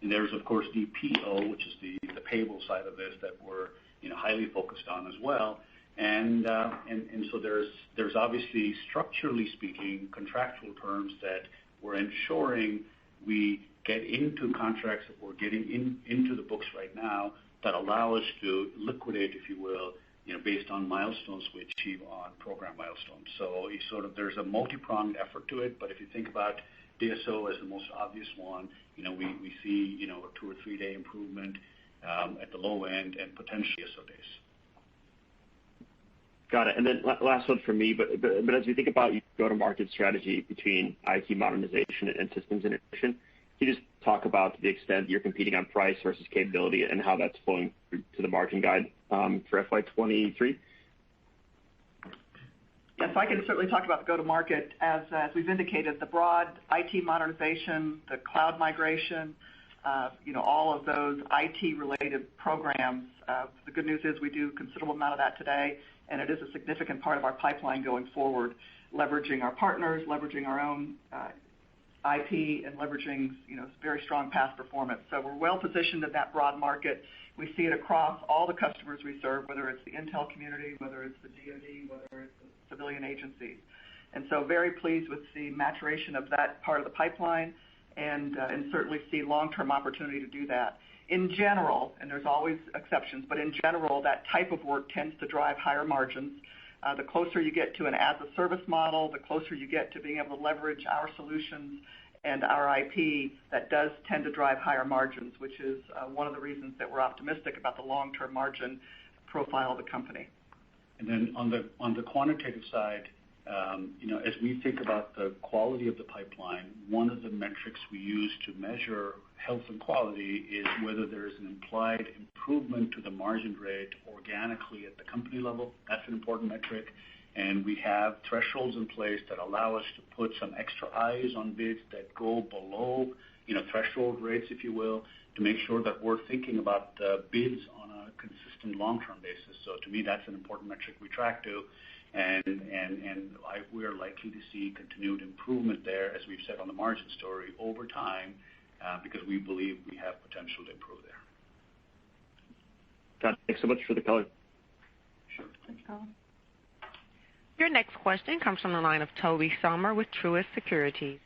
And there's, of course, DPO, which is the payable side of this that we're highly focused on as well. And so there's obviously, structurally speaking, contractual terms that we're ensuring we get into contracts that we're getting into the books right now that allow us to liquidate, if you will, based on milestones we achieve on program milestones. So there's a multi-pronged effort to it, but if you think about DSO as the most obvious one, we see, a 2 or 3 day improvement at the low end and potentially DSO days. Got it. And then last one for me, but as we think about your go-to-market strategy between IT modernization and systems integration, can you just talk about the extent you're competing on price versus capability and how that's flowing through to the margin guide for FY23? Yes, I can certainly talk about the go-to-market. As we've indicated, the broad IT modernization, the cloud migration, all of those IT-related programs, the good news is we do a considerable amount of that today, and it is a significant part of our pipeline going forward, leveraging our partners, leveraging our own IP, and leveraging very strong past performance. So we're well positioned in that broad market. We see it across all the customers we serve, whether it's the Intel community, whether it's the DoD, whether it's the civilian agencies. And so very pleased with the maturation of that part of the pipeline, and certainly see long-term opportunity to do that. In general, and there's always exceptions, but in general, that type of work tends to drive higher margins. The closer you get to an as-a-service model, the closer you get to being able to leverage our solutions and our IP, that does tend to drive higher margins, which is one of the reasons that we're optimistic about the long-term margin profile of the company. And then on the quantitative side, as we think about the quality of the pipeline, one of the metrics we use to measure health and quality is whether there is an implied improvement to the margin rate organically at the company level. That's an important metric. And we have thresholds in place that allow us to put some extra eyes on bids that go below, threshold rates, if you will, to make sure that we're thinking about bids on a consistent long-term basis. So to me, that's an important metric we track to. And we're likely to see continued improvement there, as we've said on the margin story, over time, because we believe we have potential to improve there. Got it. Thanks so much for the color. Sure. Thanks, Colin. Your next question comes from the line of Tobey Sommer with Truist Securities.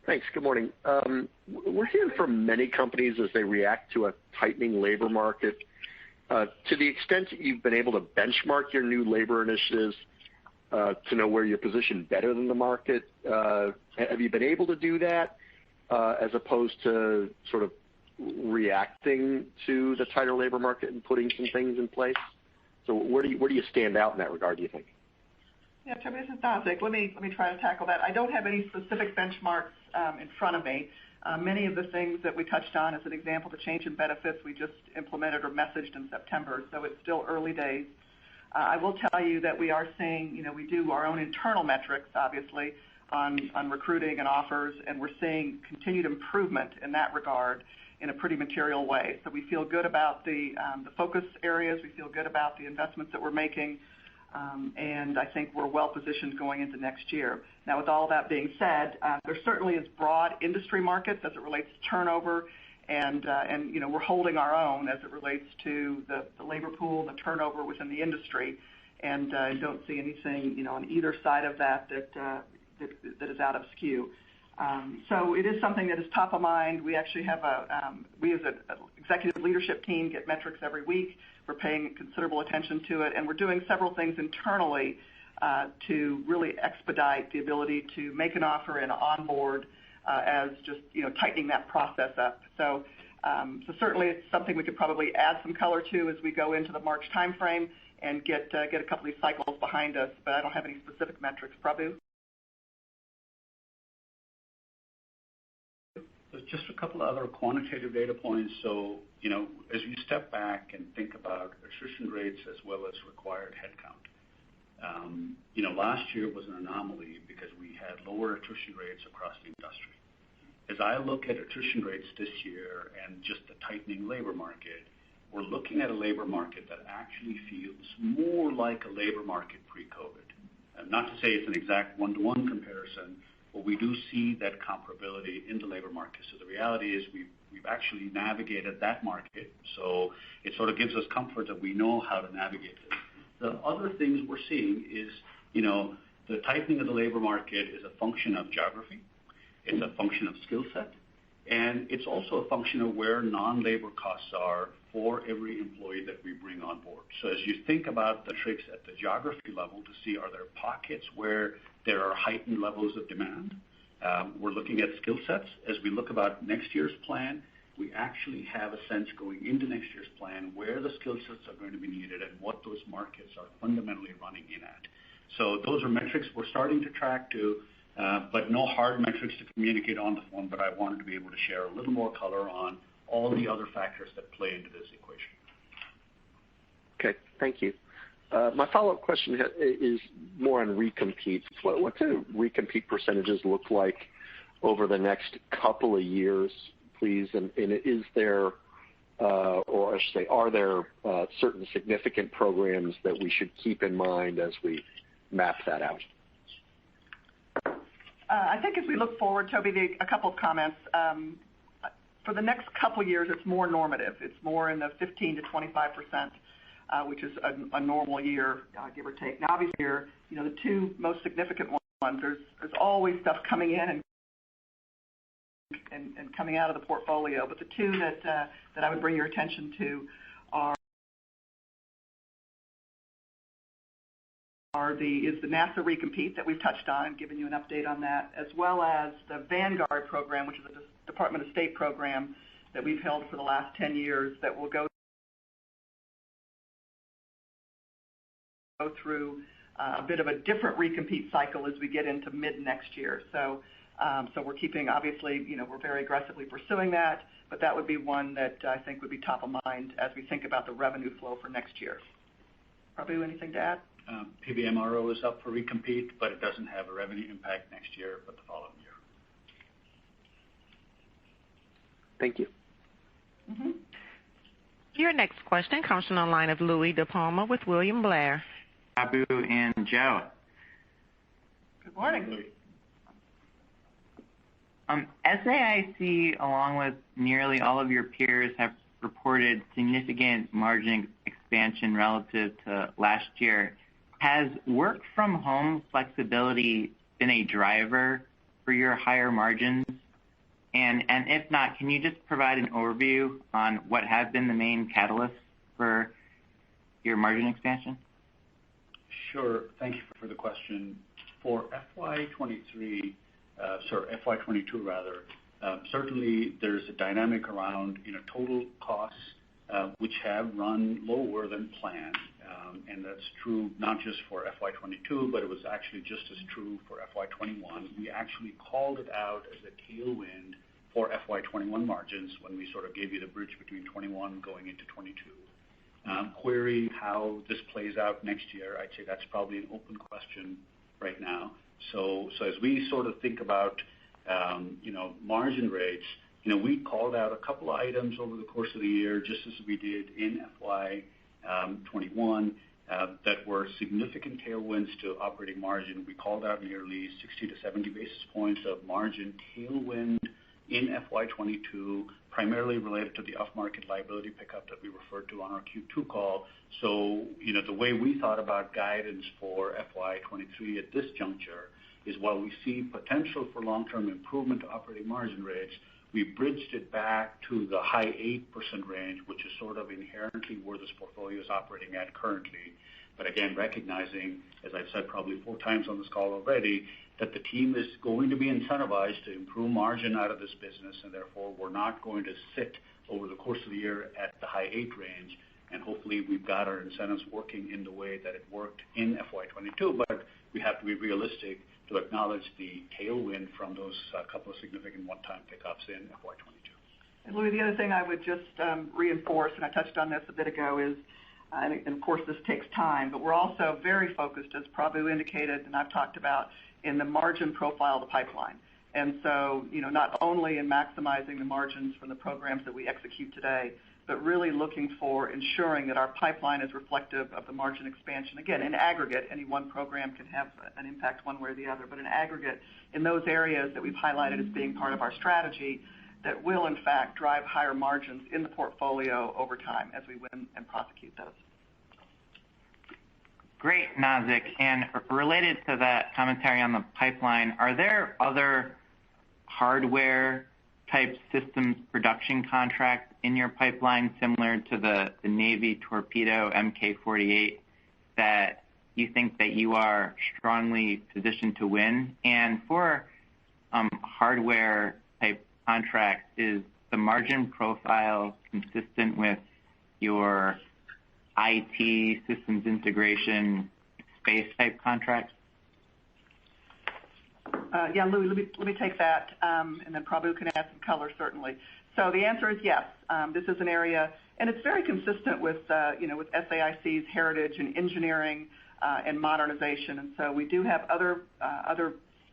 Thanks. Good morning. We're hearing from many companies as they react to a tightening labor market. To the extent that you've been able to benchmark your new labor initiatives to know where you're positioned better than the market, have you been able to do that as opposed to sort of reacting to the tighter labor market and putting some things in place? So where do you stand out in that regard, do you think? Yeah, Toby, this is Saic. Let me try to tackle that. I don't have any specific benchmarks in front of me. Many of the things that we touched on, as an example, the change in benefits we just implemented or messaged in September, so it's still early days. I will tell you that we are seeing, we do our own internal metrics, obviously, on recruiting and offers, and we're seeing continued improvement in that regard in a pretty material way. So we feel good about the focus areas. We feel good about the investments that we're making. And I think we're well positioned going into next year. Now, with all that being said, there certainly is broad industry markets as it relates to turnover, and we're holding our own as it relates to the labor pool, the turnover within the industry, and I don't see anything on either side of that is out of skew. So it is something that is top of mind. We actually have we as an executive leadership team get metrics every week. We're paying considerable attention to it, and we're doing several things internally to really expedite the ability to make an offer and onboard as just tightening that process up. So certainly it's something we could probably add some color to as we go into the March timeframe and get a couple of these cycles behind us, but I don't have any specific metrics. Prabhu? Just a couple of other quantitative data points. So, as you step back and think about attrition rates as well as required headcount, last year was an anomaly because we had lower attrition rates across the industry. As I look at attrition rates this year and just the tightening labor market, we're looking at a labor market that actually feels more like a labor market pre-COVID. And not to say it's an exact one-to-one comparison, but we do see that comparability in the labor market. So the reality is we've actually navigated that market, so it sort of gives us comfort that we know how to navigate it. The other things we're seeing is, the tightening of the labor market is a function of geography, it's a function of skill set, and it's also a function of where non-labor costs are for every employee that we bring on board. So as you think about the tricks at the geography level to see are there pockets where there are heightened levels of demand, we're looking at skill sets. As we look about next year's plan, we actually have a sense going into next year's plan where the skill sets are going to be needed and what those markets are fundamentally running in at. So those are metrics we're starting to track to, but no hard metrics to communicate on the phone, but I wanted to be able to share a little more color on all the other factors that play into this equation. Okay, thank you. My follow-up question is more on recompetes. What do recompete percentages look like over the next couple of years, please? And is there, or I should say, are there certain significant programs that we should keep in mind as we map that out? I think as we look forward, Toby, a couple of comments. For the next couple of years, it's more normative. It's more in the 15 to 25%, which is a normal year, give or take. Now, obviously, the two most significant ones, there's always stuff coming in and coming out of the portfolio, but the two that I would bring your attention to is the NASA recompete that we've touched on, giving you an update on that, as well as the Vanguard program, which is a Department of State program that we've held for the last 10 years that will go through a bit of a different recompete cycle as we get into mid next year. So we're keeping, obviously, we're very aggressively pursuing that, but that would be one that I think would be top of mind as we think about the revenue flow for next year. Prabhu, anything to add? PBMRO is up for recompete, but it doesn't have a revenue impact next year, but the following year. Thank you. Mm-hmm. Your next question comes from the line of Louis DePalma with William Blair. Prabhu and Joe. Good morning. SAIC, along with nearly all of your peers, have reported significant margin expansion relative to last year. Has work from home flexibility been a driver for your higher margins? And if not, can you just provide an overview on what have been the main catalysts for your margin expansion? Sure. Thank you for the question. For FY22 rather, certainly there's a dynamic around total costs which have run lower than planned, and that's true not just for FY22, but it was actually just as true for FY21. We actually called it out as a tailwind for FY21 margins when we sort of gave you the bridge between 21 going into 22. Query how this plays out next year, I'd say that's probably an open question right now. So as we sort of think about margin rates, we called out a couple of items over the course of the year, just as we did in FY21, that were significant tailwinds to operating margin. We called out nearly 60 to 70 basis points of margin tailwind in FY22, primarily related to the off-market liability pickup that we referred to on our Q2 call. So, the way we thought about guidance for FY23 at this juncture is while we see potential for long-term improvement to operating margin rates, we bridged it back to the high 8% range, which is sort of inherently where this portfolio is operating at currently. But again, recognizing, as I've said probably 4 times on this call already, that the team is going to be incentivized to improve margin out of this business, and therefore we're not going to sit over the course of the year at the high 8 range. And hopefully we've got our incentives working in the way that it worked in FY22, but we have to be realistic to acknowledge the tailwind from those couple of significant one-time pickups in FY22. And Louis, the other thing I would just reinforce, and I touched on this a bit ago, is, and of course this takes time, but we're also very focused, as Prabu indicated, and I've talked about, in the margin profile of the pipeline. And so, not only in maximizing the margins from the programs that we execute today, but really looking for ensuring that our pipeline is reflective of the margin expansion. Again, in aggregate, any one program can have an impact one way or the other, but in aggregate, in those areas that we've highlighted as being part of our strategy, that will in fact drive higher margins in the portfolio over time as we win and prosecute those. Great, Nazzic. And related to that commentary on the pipeline, are there other hardware-type systems production contracts in your pipeline similar to the Navy torpedo MK-48 that you think that you are strongly positioned to win? And for hardware-type contracts, is the margin profile consistent with your IT systems integration space type contracts? Yeah, Louis, let me take that, and then Prabu can add some color, certainly. So the answer is yes. This is an area, and it's very consistent with, with SAIC's heritage in engineering and modernization. And so we do have other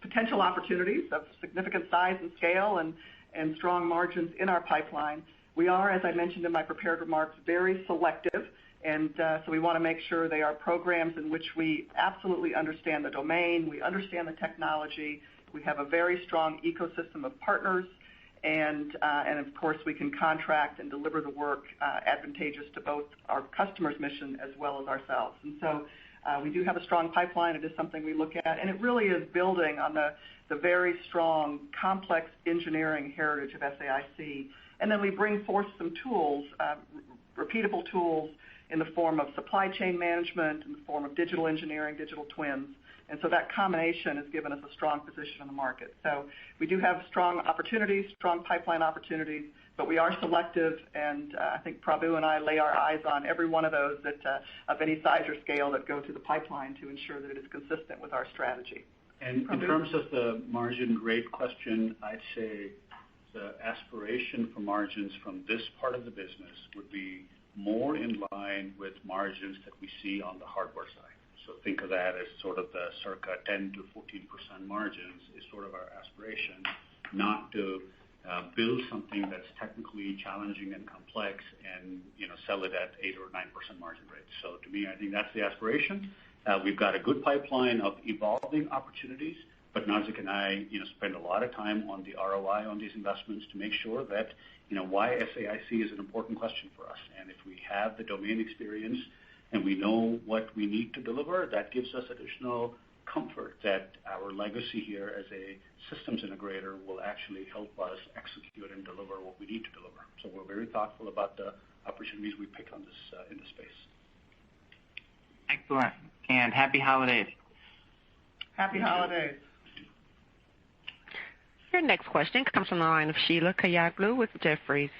potential opportunities of significant size and scale and strong margins in our pipeline. We are, as I mentioned in my prepared remarks, very selective. And so we want to make sure they are programs in which we absolutely understand the domain, we understand the technology, we have a very strong ecosystem of partners, and of course we can contract and deliver the work advantageous to both our customers' mission as well as ourselves. And so we do have a strong pipeline. It is something we look at, and it really is building on the very strong, complex engineering heritage of SAIC. And then we bring forth some tools, repeatable tools, in the form of supply chain management, in the form of digital engineering, digital twins. And so that combination has given us a strong position in the market. So we do have strong opportunities, strong pipeline opportunities, but we are selective, and I think Prabu and I lay our eyes on every one of those that of any size or scale that go to the pipeline to ensure that it is consistent with our strategy. And Prabu? In terms of the margin rate question, I'd say the aspiration for margins from this part of the business would be more in line with margins that we see on the hardware side. So think of that as sort of the circa 10 to 14% margins is sort of our aspiration, not to build something that's technically challenging and complex and sell it at 8 or 9% margin rates. So to me, I think that's the aspiration. We've got a good pipeline of evolving opportunities, but Nazzic and I spend a lot of time on the ROI on these investments to make sure that why SAIC is an important question for us. And if we have the domain experience and we know what we need to deliver, that gives us additional comfort that our legacy here as a systems integrator will actually help us execute and deliver what we need to deliver. So we're very thoughtful about the opportunities we pick on this in this space. Excellent. And happy holidays. Happy holidays. Your next question comes from the line of Sheila Kahyaoglu with Jefferies.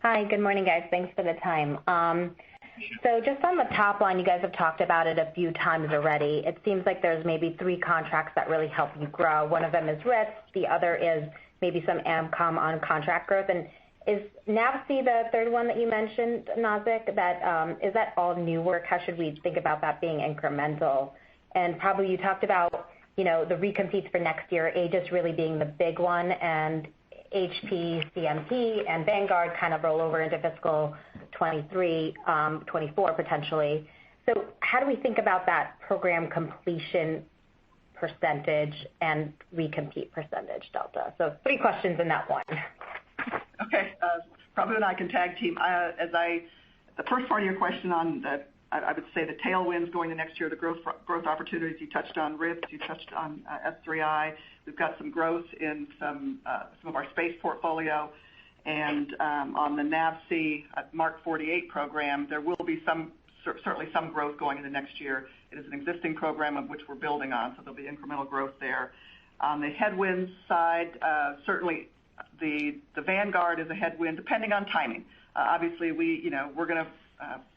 Hi, good morning, guys. Thanks for the time. So just on the top line, you guys have talked about it a few times already. It seems like there's maybe 3 contracts that really help you grow. One of them is RIFs. The other is maybe some AMCOM on contract growth. And is NAVSEA the third one that you mentioned, Nazzic? Is that all new work? How should we think about that being incremental? And probably you talked about, the recompetes for next year, Aegis really being the big one, and HP, CMT, and Vanguard kind of roll over into fiscal 23, 24 potentially. So how do we think about that program completion percentage and recompete percentage delta? So 3 questions in that one. Okay, Prabhu and I can tag team. The first part of your question on I would say the tailwinds going to next year, the growth opportunities. You touched on RIFs, you touched on S3I. We've got some growth in some of our space portfolio, and on the NAVSEA Mark 48 program, there will be certainly some growth going into next year. It is an existing program of which we're building on, so there'll be incremental growth there. On the headwinds side, certainly the Vanguard is a headwind, depending on timing. Obviously, we're going to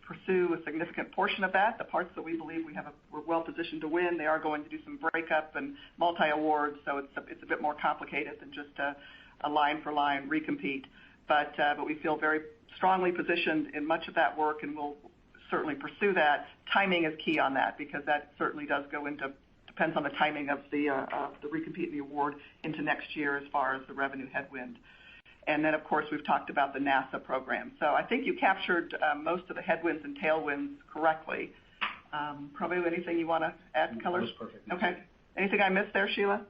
pursue a significant portion of that. The parts that we believe we're well positioned to win, they are going to do some breakup and multi-awards, so it's a bit more complicated than just a line-for-line recompete. But we feel very strongly positioned in much of that work, and we'll certainly pursue that. Timing is key on that, because that certainly does depends on the timing of the recompete and the award into next year as far as the revenue headwind. And then, of course, we've talked about the NASA program. So I think you captured most of the headwinds and tailwinds correctly. Prabhu, anything you want to add in color? That was perfect. Okay. Anything I missed there, Sheila?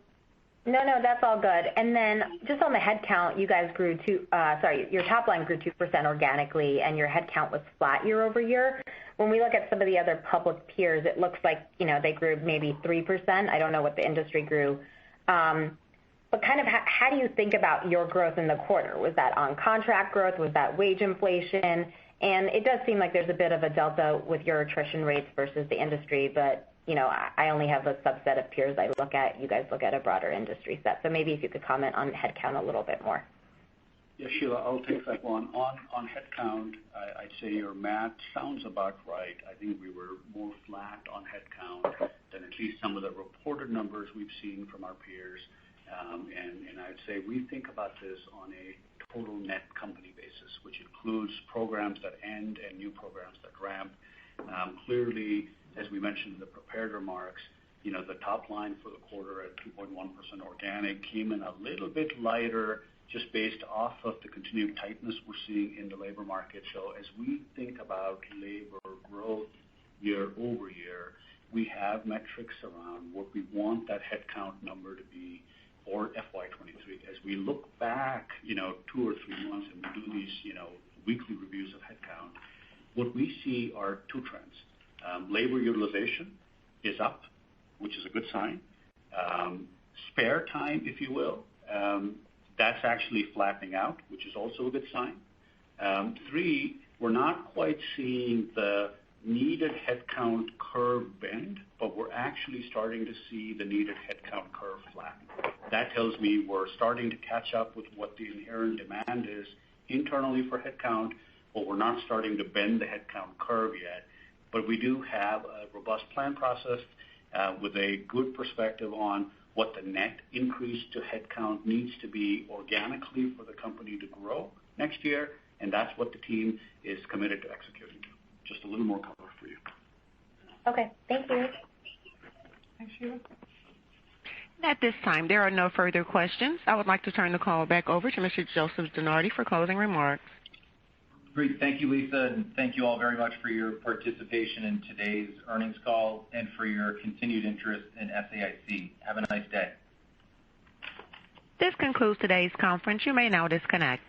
No, that's all good. And then just on the headcount, you guys grew your top line grew 2% organically, and your headcount was flat year over year. When we look at some of the other public peers, it looks like, they grew maybe 3%. I don't know what the industry grew. But kind of how do you think about your growth in the quarter? Was that on contract growth? Was that wage inflation? And it does seem like there's a bit of a delta with your attrition rates versus the industry, but, I only have a subset of peers I look at. You guys look at a broader industry set. So maybe if you could comment on headcount a little bit more. Yeah, Sheila, I'll take that one. On headcount, I'd say your math sounds about right. I think we were more flat on headcount than at least some of the reported numbers we've seen from our peers. And I'd say we think about this on a total net company basis, which includes programs that end and new programs that ramp. Clearly, as we mentioned in the prepared remarks, the top line for the quarter at 2.1% organic came in a little bit lighter just based off of the continued tightness we're seeing in the labor market. So as we think about labor growth year over year, we have metrics around what we want that headcount number to be for FY23. As we look back, 2 or 3 months and we do these, weekly reviews of headcount, what we see are 2 trends. Labor utilization is up, which is a good sign. Spare time, if you will, that's actually flattening out, which is also a good sign. 3, we're not quite seeing the needed headcount curve bend, but we're actually starting to see the needed headcount curve flatten. That tells me we're starting to catch up with what the inherent demand is internally for headcount, but we're not starting to bend the headcount curve yet. But we do have a robust plan process with a good perspective on what the net increase to headcount needs to be organically for the company to grow next year, and that's what the team is committed to executing. Just a little more color for you. Okay, thank you. Thanks, Sheila. At this time, there are no further questions. I would like to turn the call back over to Mr. Joseph DeNardi for closing remarks. Great. Thank you, Lisa, and thank you all very much for your participation in today's earnings call and for your continued interest in SAIC. Have a nice day. This concludes today's conference. You may now disconnect.